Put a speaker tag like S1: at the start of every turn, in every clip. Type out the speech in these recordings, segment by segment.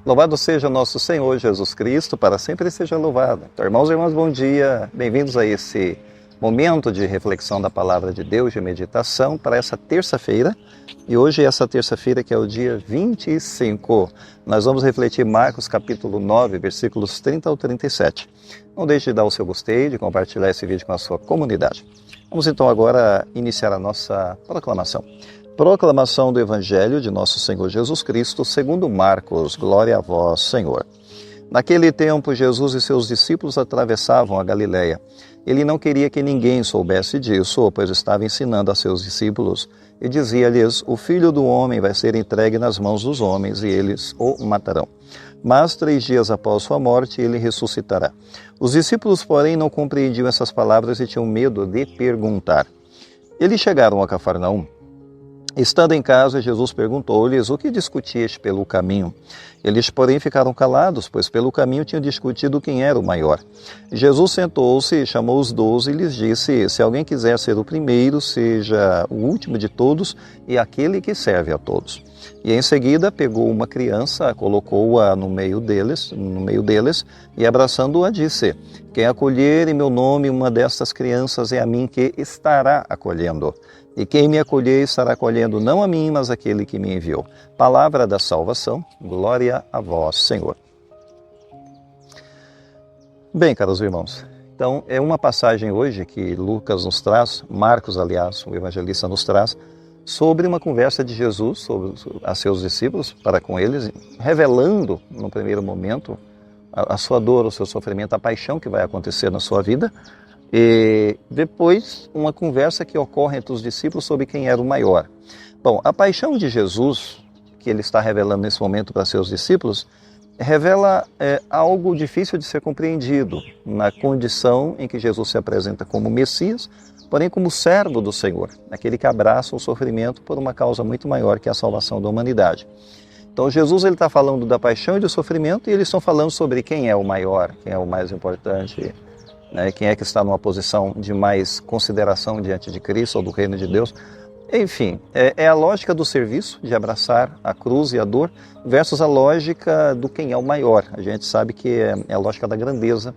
S1: Louvado seja nosso Senhor Jesus Cristo, para sempre seja louvado. Então, irmãos e irmãs, bom dia. Bem-vindos a esse momento de reflexão da Palavra de Deus, de meditação, para essa terça-feira. E hoje, essa terça-feira, que é o dia 25, nós vamos refletir Marcos capítulo 9, versículos 30 ao 37. Não deixe de dar o seu gostei, de compartilhar esse vídeo com a sua comunidade. Vamos então agora iniciar a nossa proclamação. Proclamação do Evangelho de nosso Senhor Jesus Cristo, segundo Marcos. Glória a vós, Senhor. Naquele tempo, Jesus e seus discípulos atravessavam a Galileia. Ele não queria que ninguém soubesse disso, pois estava ensinando a seus discípulos e dizia-lhes: o Filho do Homem vai ser entregue nas mãos dos homens e eles o matarão. Mas 3 dias após sua morte, ele ressuscitará. Os discípulos, porém, não compreendiam essas palavras e tinham medo de perguntar. Eles chegaram a Cafarnaum. Estando em casa, Jesus perguntou-lhes: o que discutias pelo caminho? Eles, porém, ficaram calados, pois pelo caminho tinham discutido quem era o maior. Jesus sentou-se, chamou os 12 e lhes disse: se alguém quiser ser o primeiro, seja o último de todos e aquele que serve a todos. E em seguida pegou uma criança, colocou-a no meio deles, e abraçando-a disse: quem acolher em meu nome uma destas crianças é a mim que estará acolhendo. E quem me acolher estará acolhendo não a mim, mas aquele que me enviou. Palavra da salvação, glória a vós, Senhor. Bem, caros irmãos, então é uma passagem hoje que Lucas nos traz, Marcos, aliás, o evangelista nos traz, sobre uma conversa de Jesus a seus discípulos, para com eles, revelando, no primeiro momento, a sua dor, o seu sofrimento, a paixão que vai acontecer na sua vida. E depois uma conversa que ocorre entre os discípulos sobre quem era o maior. Bom, a paixão de Jesus, que ele está revelando nesse momento para seus discípulos, revela algo difícil de ser compreendido na condição em que Jesus se apresenta como Messias, porém como servo do Senhor, aquele que abraça o sofrimento por uma causa muito maior que a salvação da humanidade. Então Jesus está falando da paixão e do sofrimento, e eles estão falando sobre quem é o maior, quem é o mais importante, quem é que está numa posição de mais consideração diante de Cristo ou do reino de Deus. Enfim, é a lógica do serviço, de abraçar a cruz e a dor, versus a lógica do quem é o maior. A gente sabe que é a lógica da grandeza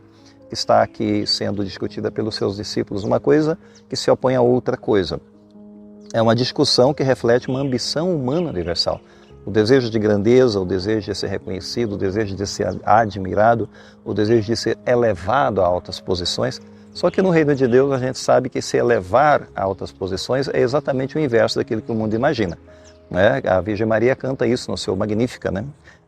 S1: que está aqui sendo discutida pelos seus discípulos, uma coisa que se opõe a outra coisa. É uma discussão que reflete uma ambição humana universal. O desejo de grandeza, o desejo de ser reconhecido, o desejo de ser admirado, o desejo de ser elevado a altas posições. Só que no reino de Deus a gente sabe que se elevar a altas posições é exatamente o inverso daquilo que o mundo imagina. A Virgem Maria canta isso no seu Magnífica,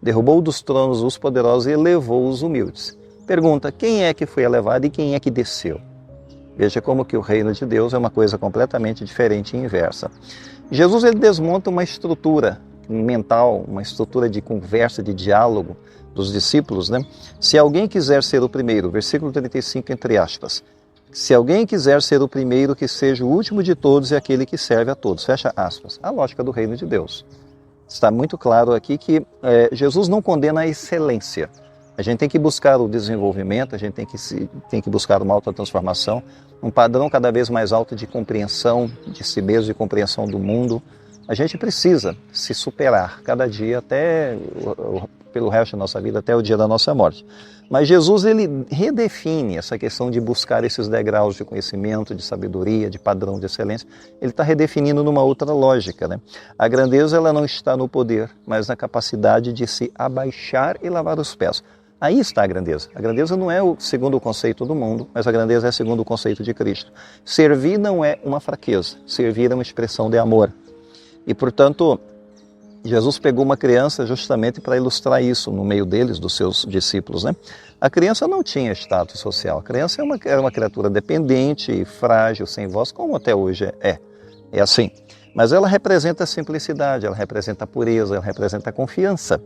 S1: Derrubou dos tronos os poderosos e elevou os humildes. Pergunta: quem é que foi elevado e quem é que desceu? Veja como que o reino de Deus é uma coisa completamente diferente e inversa. Jesus ele desmonta uma estrutura mental, uma estrutura de conversa, de diálogo dos discípulos, Se alguém quiser ser o primeiro, versículo 35, entre aspas, se alguém quiser ser o primeiro, que seja o último de todos e aquele que serve a todos, fecha aspas. A lógica do reino de Deus. Está muito claro aqui que Jesus não condena a excelência. A gente tem que buscar o desenvolvimento, a gente tem que buscar uma autotransformação, um padrão cada vez mais alto de compreensão de si mesmo, de compreensão do mundo. A gente precisa se superar cada dia, até pelo resto da nossa vida, até o dia da nossa morte. Mas Jesus ele redefine essa questão de buscar esses degraus de conhecimento, de sabedoria, de padrão de excelência. Ele está redefinindo numa outra lógica. A grandeza ela não está no poder, mas na capacidade de se abaixar e lavar os pés. Aí está a grandeza. A grandeza não é segundo o conceito do mundo, mas a grandeza é segundo o conceito de Cristo. Servir não é uma fraqueza, servir é uma expressão de amor. E, portanto, Jesus pegou uma criança justamente para ilustrar isso no meio deles, dos seus discípulos. A criança não tinha status social. A criança era uma criatura dependente, frágil, sem voz, como até hoje é. É assim. Mas ela representa a simplicidade, ela representa a pureza, ela representa a confiança.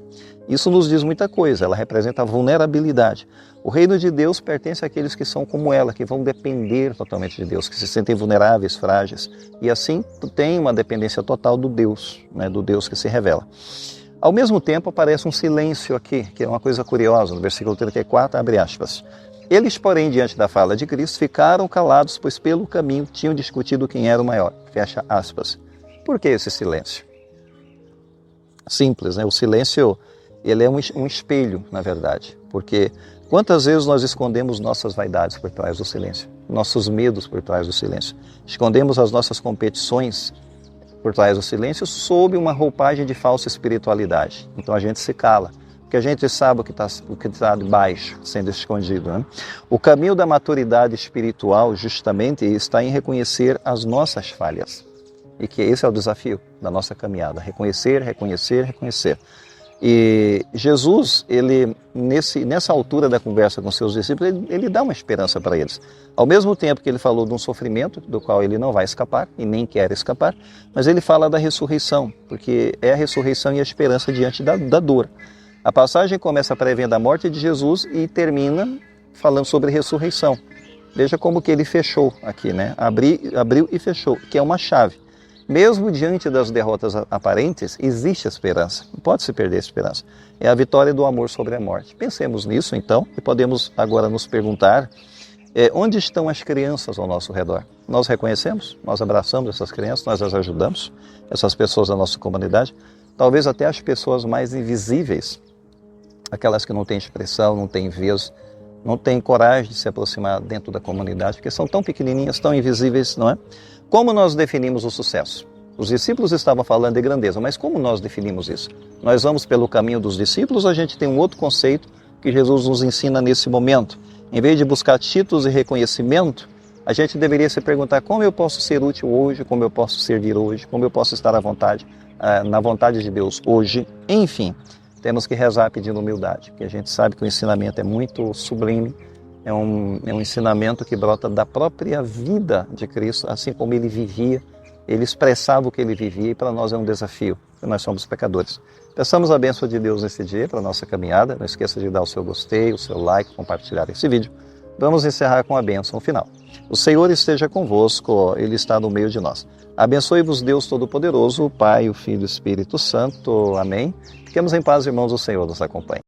S1: Isso nos diz muita coisa, ela representa a vulnerabilidade. O reino de Deus pertence àqueles que são como ela, que vão depender totalmente de Deus, que se sentem vulneráveis, frágeis. E assim tem uma dependência total do Deus que se revela. Ao mesmo tempo aparece um silêncio aqui, que é uma coisa curiosa, no versículo 34, abre aspas. Eles, porém, diante da fala de Cristo, ficaram calados, pois pelo caminho tinham discutido quem era o maior. Fecha aspas. Por que esse silêncio? Simples, O silêncio ele é um espelho, na verdade, porque quantas vezes nós escondemos nossas vaidades por trás do silêncio, nossos medos por trás do silêncio, escondemos as nossas competições por trás do silêncio sob uma roupagem de falsa espiritualidade. Então a gente se cala, porque a gente sabe o que está debaixo, sendo escondido, né? O caminho da maturidade espiritual justamente está em reconhecer as nossas falhas. E que esse é o desafio da nossa caminhada, reconhecer, reconhecer, reconhecer. E Jesus, ele nessa altura da conversa com seus discípulos, ele dá uma esperança para eles. Ao mesmo tempo que ele falou de um sofrimento do qual ele não vai escapar e nem quer escapar, mas ele fala da ressurreição, porque é a ressurreição e a esperança diante da dor. A passagem começa prevendo a morte de Jesus e termina falando sobre ressurreição. Veja como que ele fechou aqui, né? Abriu e fechou, que é uma chave. Mesmo diante das derrotas aparentes, existe esperança. Não pode se perder a esperança. É a vitória do amor sobre a morte. Pensemos nisso, então, e podemos agora nos perguntar onde estão as crianças ao nosso redor? Nós reconhecemos? Nós abraçamos essas crianças? Nós as ajudamos? Essas pessoas da nossa comunidade? Talvez até as pessoas mais invisíveis, aquelas que não têm expressão, não têm vez, não têm coragem de se aproximar dentro da comunidade, porque são tão pequenininhas, tão invisíveis, não é? Como nós definimos o sucesso? Os discípulos estavam falando de grandeza, mas como nós definimos isso? Nós vamos pelo caminho dos discípulos ou a gente tem um outro conceito que Jesus nos ensina nesse momento? Em vez de buscar títulos e reconhecimento, a gente deveria se perguntar como eu posso ser útil hoje, como eu posso servir hoje, como eu posso estar à vontade, na vontade de Deus hoje. Enfim, temos que rezar pedindo humildade, porque a gente sabe que o ensinamento é muito sublime, é um ensinamento que brota da própria vida de Cristo, assim como ele vivia, ele expressava o que ele vivia, e para nós é um desafio, porque nós somos pecadores. Peçamos a bênção de Deus nesse dia, para a nossa caminhada. Não esqueça de dar o seu gostei, o seu like, compartilhar esse vídeo. Vamos encerrar com a bênção final. O Senhor esteja convosco, Ele está no meio de nós. Abençoe-vos Deus Todo-Poderoso, o Pai, o Filho e o Espírito Santo. Amém. Fiquemos em paz, irmãos, o Senhor nos acompanhe.